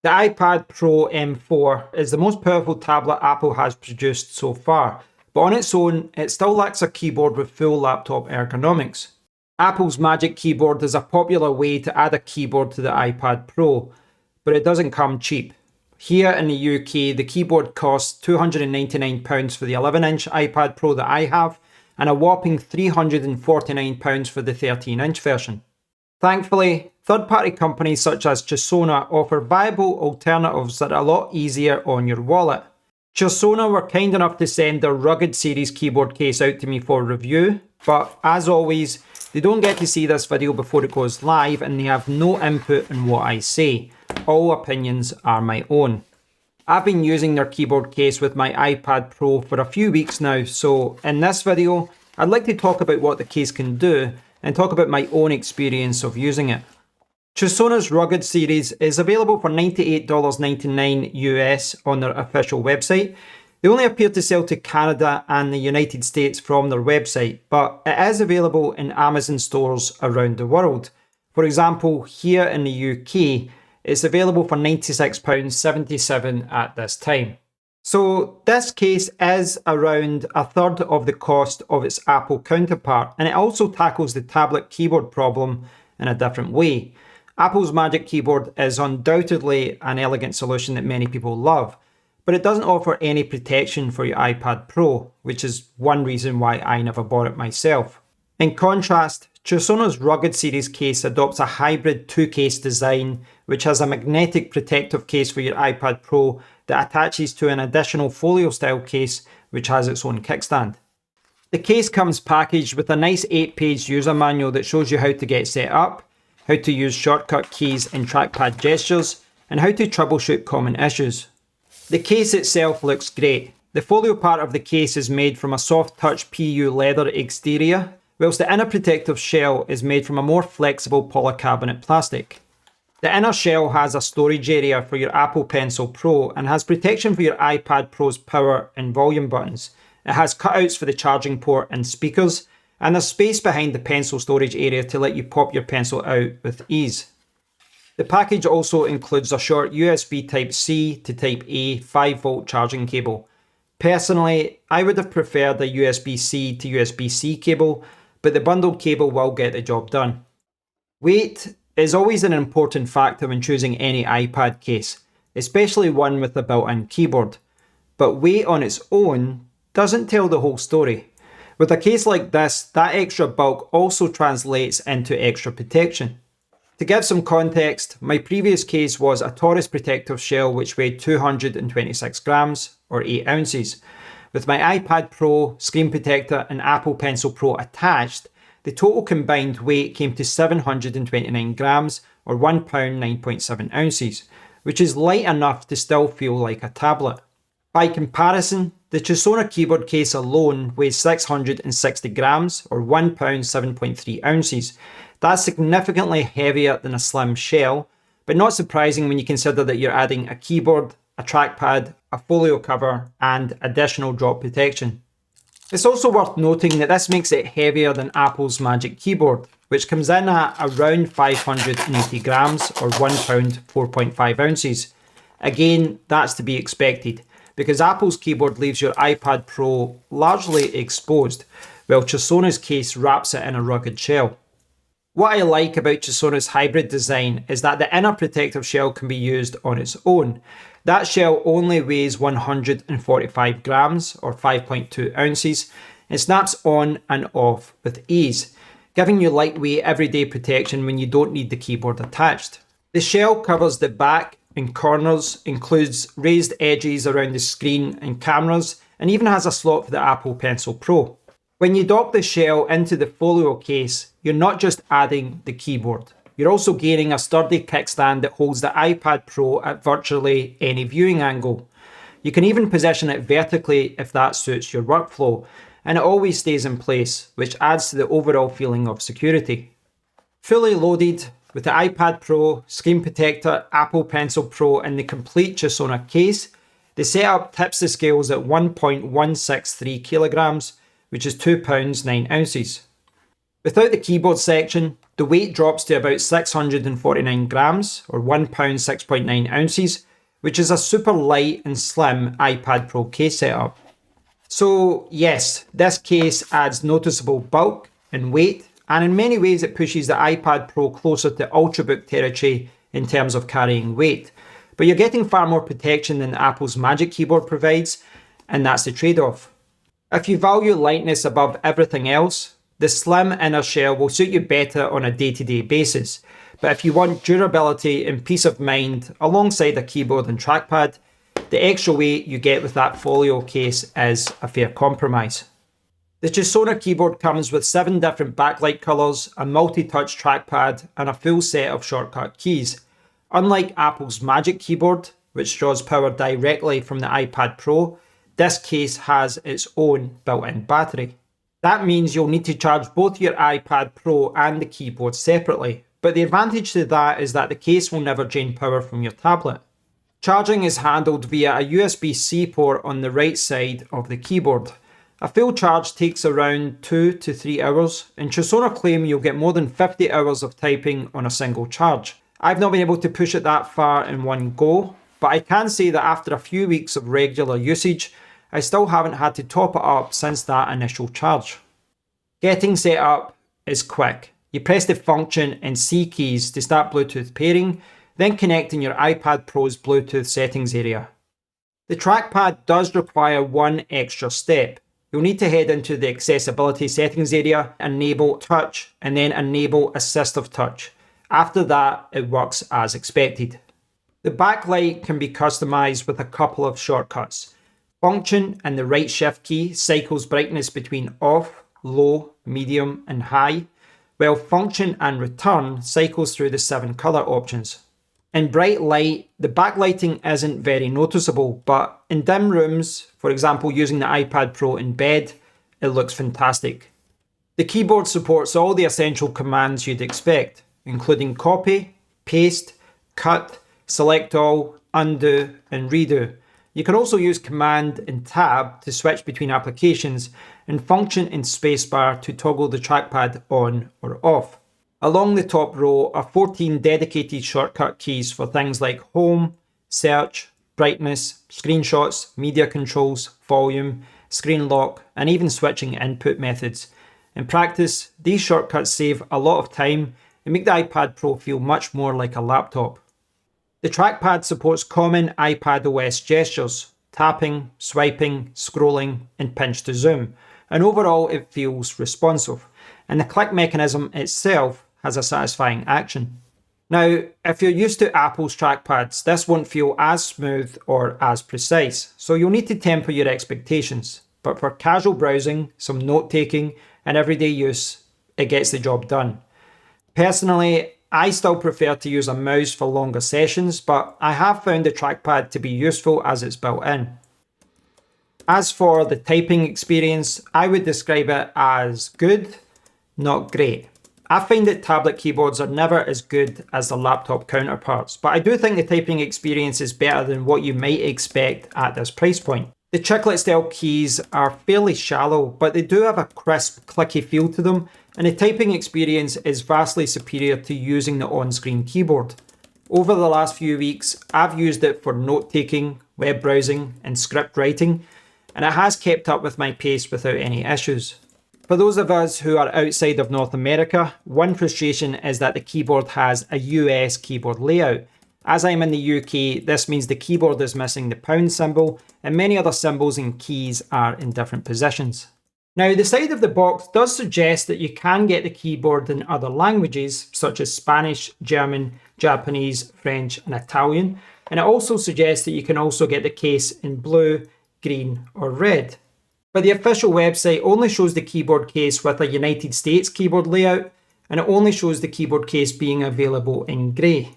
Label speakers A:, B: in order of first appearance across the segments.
A: The iPad Pro M4 is the most powerful tablet Apple has produced so far, but on its own, it still lacks a keyboard with full laptop ergonomics. Apple's Magic Keyboard is a popular way to add a keyboard to the iPad Pro, but it doesn't come cheap. Here in the UK, the keyboard costs £299 for the 11-inch iPad Pro that I have, and a whopping £349 for the 13-inch version. Thankfully, third-party companies such as Chesona offer viable alternatives that are a lot easier on your wallet. Chesona were kind enough to send their Rugged Series keyboard case out to me for review, but as always, they don't get to see this video before it goes live and they have no input in what I say. All opinions are my own. I've been using their keyboard case with my iPad Pro for a few weeks now, so in this video, I'd like to talk about what the case can do and talk about my own experience of using it. Chesona's Rugged Series is available for $98.99 US on their official website. They only appear to sell to Canada and the United States from their website, but it is available in Amazon stores around the world. For example, here in the UK, it's available for £96.77 at this time. So this case is around a third of the cost of its Apple counterpart, and it also tackles the tablet keyboard problem in a different way. Apple's Magic Keyboard is undoubtedly an elegant solution that many people love, but it doesn't offer any protection for your iPad Pro, which is one reason why I never bought it myself. In contrast, Chesona's Rugged Series case adopts a hybrid two-case design, which has a magnetic protective case for your iPad Pro that attaches to an additional folio-style case, which has its own kickstand. The case comes packaged with a nice 8-page user manual that shows you how to get set up, how to use shortcut keys and trackpad gestures, and how to troubleshoot common issues. The case itself looks great. The folio part of the case is made from a soft touch PU leather exterior, whilst the inner protective shell is made from a more flexible polycarbonate plastic. The inner shell has a storage area for your Apple Pencil Pro and has protection for your iPad Pro's power and volume buttons. It has cutouts for the charging port and speakers, and there's space behind the pencil storage area to let you pop your pencil out with ease. The package also includes a short USB Type-C to Type-A 5-volt charging cable. Personally, I would have preferred a USB-C to USB-C cable, but the bundled cable will get the job done. Weight is always an important factor when choosing any iPad case, especially one with a built-in keyboard. But weight on its own doesn't tell the whole story. With a case like this, that extra bulk also translates into extra protection. To give some context, my previous case was a Torras protective shell which weighed 226 grams, or 8 ounces. With my iPad Pro, screen protector and Apple Pencil Pro attached, the total combined weight came to 729 grams, or £1 9.7 ounces, which is light enough to still feel like a tablet. By comparison, the Chesona keyboard case alone weighs 660 grams, or £1 7.3 ounces. That's significantly heavier than a slim shell, but not surprising when you consider that you're adding a keyboard, a trackpad, a folio cover, and additional drop protection. It's also worth noting that this makes it heavier than Apple's Magic Keyboard, which comes in at around 580 grams, or £1 4.5 ounces. Again, that's to be expected, because Apple's keyboard leaves your iPad Pro largely exposed, while Chesona's case wraps it in a rugged shell. What I like about Chesona's hybrid design is that the inner protective shell can be used on its own. That shell only weighs 145 grams, or 5.2 ounces, and snaps on and off with ease, giving you lightweight everyday protection when you don't need the keyboard attached. The shell covers the back and corners, includes raised edges around the screen and cameras, and even has a slot for the Apple Pencil Pro. When you dock the shell into the folio case, you're not just adding the keyboard. You're also gaining a sturdy kickstand that holds the iPad Pro at virtually any viewing angle. You can even position it vertically if that suits your workflow, and it always stays in place, which adds to the overall feeling of security. Fully loaded, with the iPad Pro, screen protector, Apple Pencil Pro and the complete Chesona case, the setup tips the scales at 1.163 kilograms, which is £2 9 ounces. Without the keyboard section, The weight drops to about 649 grams, or £1 6.9 ounces, which is a super light and slim iPad Pro case setup. So yes, this case adds noticeable bulk and weight, and in many ways it pushes the iPad Pro closer to Ultrabook territory in terms of carrying weight. But you're getting far more protection than Apple's Magic Keyboard provides, and that's the trade-off. If you value lightness above everything else, the slim inner shell will suit you better on a day-to-day basis. But if you want durability and peace of mind alongside a keyboard and trackpad, the extra weight you get with that folio case is a fair compromise. The Chesona keyboard comes with 7 different backlight colours, a multi-touch trackpad, and a full set of shortcut keys. Unlike Apple's Magic Keyboard, which draws power directly from the iPad Pro, this case has its own built-in battery. That means you'll need to charge both your iPad Pro and the keyboard separately, but the advantage to that is that the case will never drain power from your tablet. Charging is handled via a USB-C port on the right side of the keyboard. A full charge takes around 2 to 3 hours, and Chesona claim you'll get more than 50 hours of typing on a single charge. I've not been able to push it that far in one go, but I can say that after a few weeks of regular usage, I still haven't had to top it up since that initial charge. Getting set up is quick. You press the function and C keys to start Bluetooth pairing, then connecting your iPad Pro's Bluetooth settings area. The trackpad does require one extra step. You'll need to head into the accessibility settings area, enable touch, and then enable assistive touch. After that, it works as expected. The backlight can be customized with a couple of shortcuts. Function and the right shift key cycles brightness between off, low, medium, and high, while function and return cycles through the 7 colour options. In bright light, the backlighting isn't very noticeable, but in dim rooms, for example using the iPad Pro in bed, it looks fantastic. The keyboard supports all the essential commands you'd expect, including copy, paste, cut, select all, undo, and redo. You can also use Command and Tab to switch between applications, and Function and Spacebar to toggle the trackpad on or off. Along the top row are 14 dedicated shortcut keys for things like Home, Search, Brightness, Screenshots, Media Controls, Volume, Screen Lock, and even switching input methods. In practice, these shortcuts save a lot of time and make the iPad Pro feel much more like a laptop. The trackpad supports common iPadOS gestures, tapping, swiping, scrolling, and pinch to zoom, and overall it feels responsive, and the click mechanism itself has a satisfying action. Now, if you're used to Apple's trackpads, this won't feel as smooth or as precise, so you'll need to temper your expectations, but for casual browsing, some note-taking, and everyday use, it gets the job done. Personally, I still prefer to use a mouse for longer sessions, but I have found the trackpad to be useful as it's built in. As for the typing experience, I would describe it as good, not great. I find that tablet keyboards are never as good as the laptop counterparts, but I do think the typing experience is better than what you might expect at this price point. The chiclet style keys are fairly shallow, but they do have a crisp, clicky feel to them, and the typing experience is vastly superior to using the on-screen keyboard. Over the last few weeks, I've used it for note-taking, web browsing, and script writing, and it has kept up with my pace without any issues. For those of us who are outside of North America, one frustration is that the keyboard has a US keyboard layout. As I'm in the UK, this means the keyboard is missing the pound symbol, and many other symbols and keys are in different positions. Now, the side of the box does suggest that you can get the keyboard in other languages, such as Spanish, German, Japanese, French, and Italian, and it also suggests that you can also get the case in blue, green, or red. But the official website only shows the keyboard case with a United States keyboard layout, and it only shows the keyboard case being available in grey.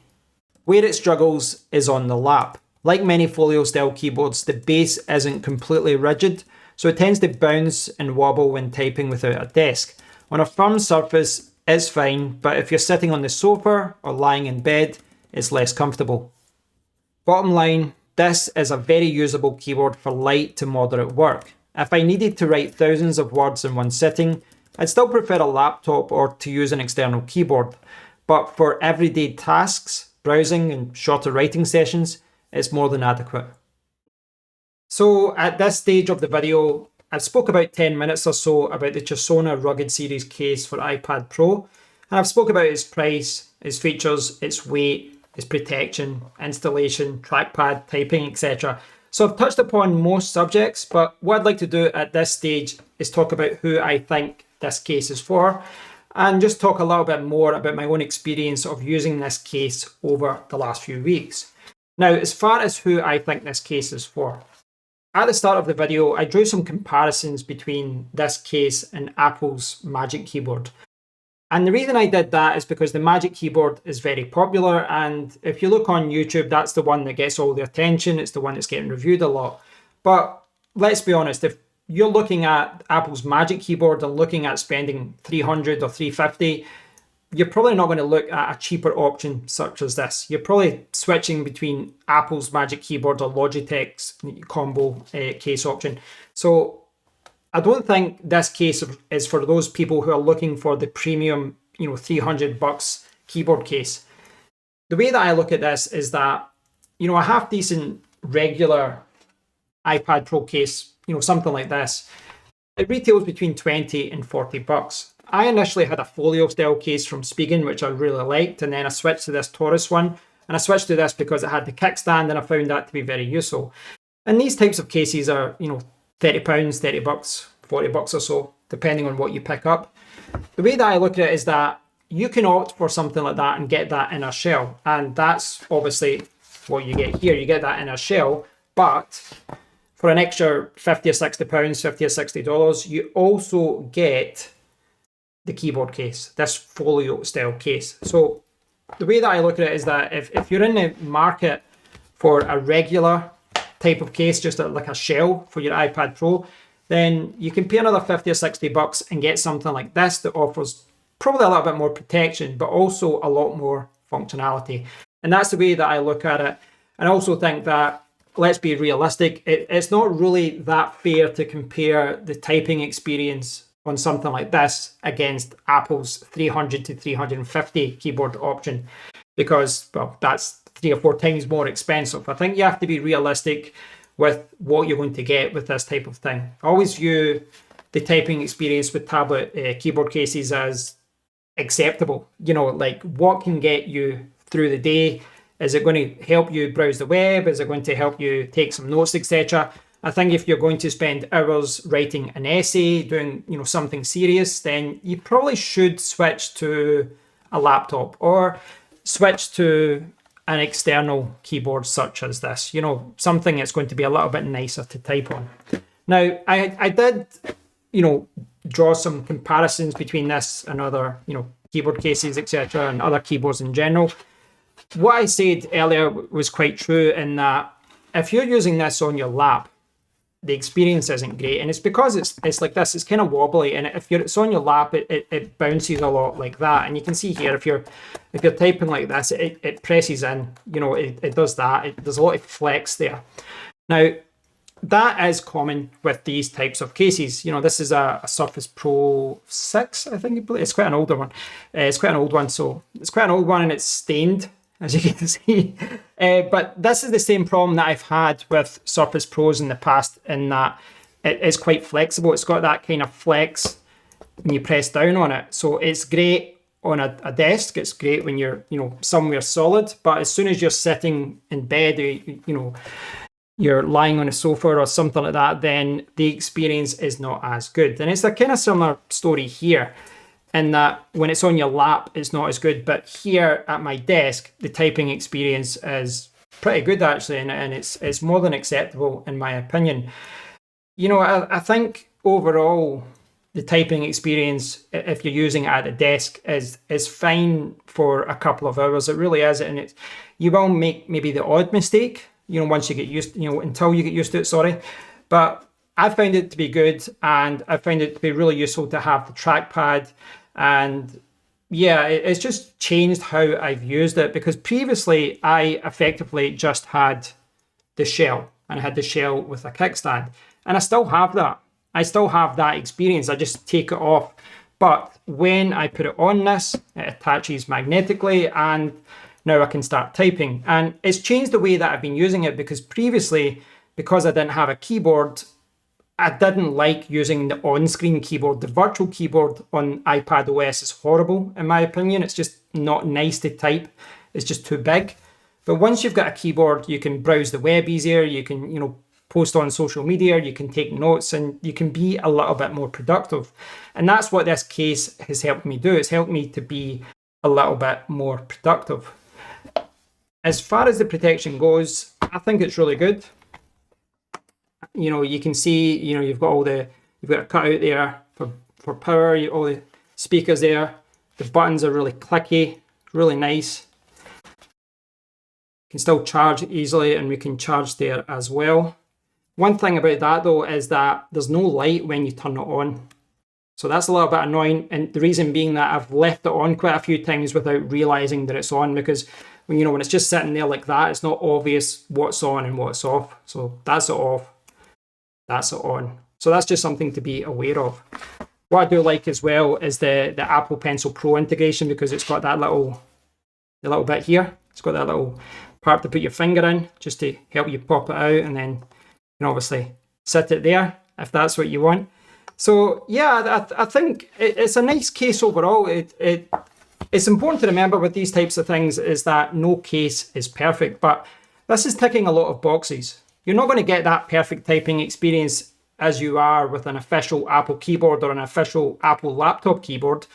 A: Where it struggles is on the lap. Like many folio-style keyboards, the base isn't completely rigid, so it tends to bounce and wobble when typing without a desk. On a firm surface, it's fine, but if you're sitting on the sofa or lying in bed, it's less comfortable. Bottom line, this is a very usable keyboard for light to moderate work. If I needed to write thousands of words in one sitting, I'd still prefer a laptop or to use an external keyboard, but for everyday tasks, browsing and shorter writing sessions, it's more than adequate. So at this stage of the video, I've spoke about 10 minutes or so about the Chesona Rugged Series Case for iPad Pro, and I've spoke about its price, its features, its weight, its protection, installation, trackpad, typing, etc. So I've touched upon most subjects, but what I'd like to do at this stage is talk about who I think this case is for, and just talk a little bit more about my own experience of using this case over the last few weeks. Now, as far as who I think this case is for, at the start of the video, I drew some comparisons between this case and Apple's Magic Keyboard. And the reason I did that is because the Magic Keyboard is very popular, and if you look on YouTube, that's the one that gets all the attention. It's the one that's getting reviewed a lot. But let's be honest, if you're looking at Apple's Magic Keyboard and looking at spending $300 or $350, you're probably not going to look at a cheaper option such as this. You're probably switching between Apple's Magic Keyboard or Logitech's combo case option. So I don't think this case is for those people who are looking for the premium, $300 keyboard case. The way that I look at this is that, a half decent regular iPad Pro case, something like this, it retails between $20 and $40. I initially had a folio style case from Spigen, which I really liked, and then I switched to this Torras one, and I switched to this because it had the kickstand, and I found that to be very useful. And these types of cases are, £30, $30, $40 or so, depending on what you pick up. The way that I look at it is that you can opt for something like that and get that inner shell, and that's obviously what you get here. You get that inner shell, but for an extra £50 or £60, $50 or $60, you also get the keyboard case, this folio style case. So the way that I look at it is that if you're in the market for a regular type of case, just like a shell for your iPad Pro, then you can pay another $50 or $60 and get something like this that offers probably a little bit more protection, but also a lot more functionality. And that's the way that I look at it. And I also think that, let's be realistic, it's not really that fair to compare the typing experience on something like this against Apple's $300 to $350 keyboard option, because, well, that's 3 or 4 times more expensive. I think you have to be realistic with what you're going to get with this type of thing. I always view the typing experience with tablet keyboard cases as acceptable. Like what can get you through the day? Is it going to help you browse the web? Is it going to help you take some notes, etc.? I think if you're going to spend hours writing an essay, doing something serious, then you probably should switch to a laptop or switch to an external keyboard such as this. Something that's going to be a little bit nicer to type on. Now, I did, draw some comparisons between this and other, keyboard cases, etc., and other keyboards in general. What I said earlier was quite true in that if you're using this on your lap, the experience isn't great, and it's because it's like this. It's kind of wobbly, and if it's on your lap, it bounces a lot like that. And you can see here if you're typing like this, it presses in. It does that. There's a lot of flex there. Now, that is common with these types of cases. This is a Surface Pro 6, I think. It's quite an older one. It's quite an old one, so it's quite an old one, and it's stained, as you can see. But this is the same problem that I've had with Surface Pros in the past, in that it is quite flexible. It's got that kind of flex when you press down on it. So it's great on a desk. It's great when you're, somewhere solid. But as soon as you're sitting in bed, you're lying on a sofa or something like that, then the experience is not as good. And it's a kind of similar story here, in that when it's on your lap, it's not as good. But here at my desk, the typing experience is pretty good, actually, and it's more than acceptable, in my opinion. I think overall, the typing experience, if you're using it at a desk, is fine for a couple of hours. It really is, and you will make maybe the odd mistake, once you get used, until you get used to it, sorry. But I found it to be good, and I found it to be really useful to have the trackpad. And yeah, it's just changed how I've used it, because previously I effectively just had the shell, and I had the shell with a kickstand, and I still have that. I still have that experience. I just take it off But when I put it on this, it attaches magnetically, and now I can start typing. And it's changed the way that I've been using it, because previously, because I didn't have a keyboard, I didn't like using the on-screen keyboard. The virtual keyboard on iPad OS is horrible, in my opinion. It's just not nice to type. It's just too big. But once you've got a keyboard, you can browse the web easier. You can, post on social media. You can take notes, and you can be a little bit more productive. And that's what this case has helped me do. It's helped me to be a little bit more productive. As far as the protection goes, I think it's really good. You can see, you've got a cutout there for power, all the speakers there. The buttons are really clicky, really nice. You can still charge easily, and we can charge there as well. One thing about that though is that there's no light when you turn it on. So that's a little bit annoying, and the reason being that I've left it on quite a few times without realizing that it's on, because when it's just sitting there like that, it's not obvious what's on and what's off. So that's it off. That's it on. So that's just something to be aware of. What I do like as well is the Apple Pencil Pro integration, because it's got that little bit here. It's got that little part to put your finger in, just to help you pop it out, and then you can obviously sit it there if that's what you want. So yeah, I think it's a nice case overall. It's important to remember with these types of things is that no case is perfect, but this is ticking a lot of boxes. You're not going to get that perfect typing experience as you are with an official Apple keyboard or an official Apple laptop keyboard,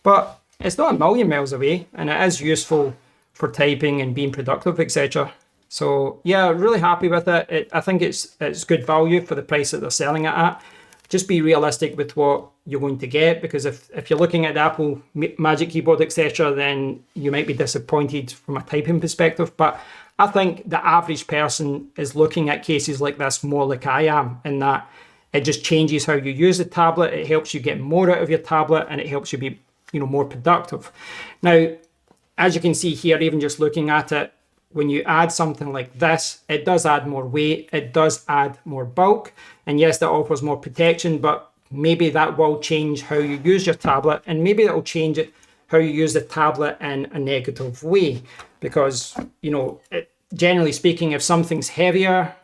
A: but it's not a million miles away, and it is useful for typing and being productive, etc. So yeah, really happy with it. I think it's good value for the price that they're selling it at. Just be realistic with what you're going to get, because if you're looking at the Apple Magic Keyboard, etc., then you might be disappointed from a typing perspective. But I think the average person is looking at cases like this more like I am, in that it just changes how you use the tablet. It helps you get more out of your tablet, and it helps you be more productive. Now, as you can see here, even just looking at it, when you add something like this, it does add more weight, it does add more bulk, and yes, that offers more protection, but maybe that will change how you use your tablet, and maybe it will change how you use the tablet in a negative way, because generally speaking, if something's heavier,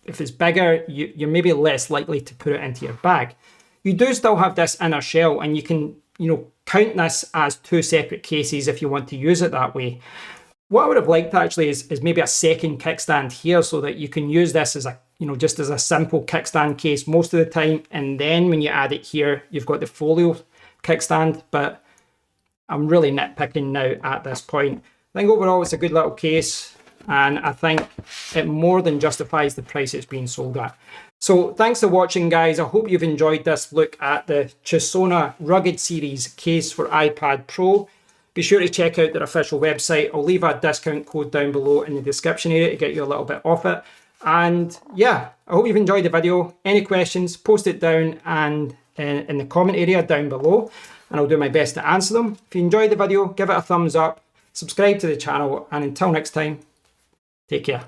A: if it's bigger, you're maybe less likely to put it into your bag. You do still have this inner shell, and you can count this as two separate cases if you want to use it that way. What I would have liked actually is maybe a second kickstand here, so that you can use this as just as a simple kickstand case most of the time, and then when you add it here, you've got the folio kickstand. But I'm really nitpicking now at this point. I think overall it's a good little case, and I think it more than justifies the price it's being sold at. So thanks for watching, guys. I hope you've enjoyed this look at the Chesona Rugged Series case for iPad Pro. Be sure to check out their official website. I'll leave a discount code down below in the description area to get you a little bit off it. And yeah, I hope you've enjoyed the video. Any questions, post it down and in the comment area down below, and I'll do my best to answer them. If you enjoyed the video, give it a thumbs up, subscribe to the channel, and until next time, take care.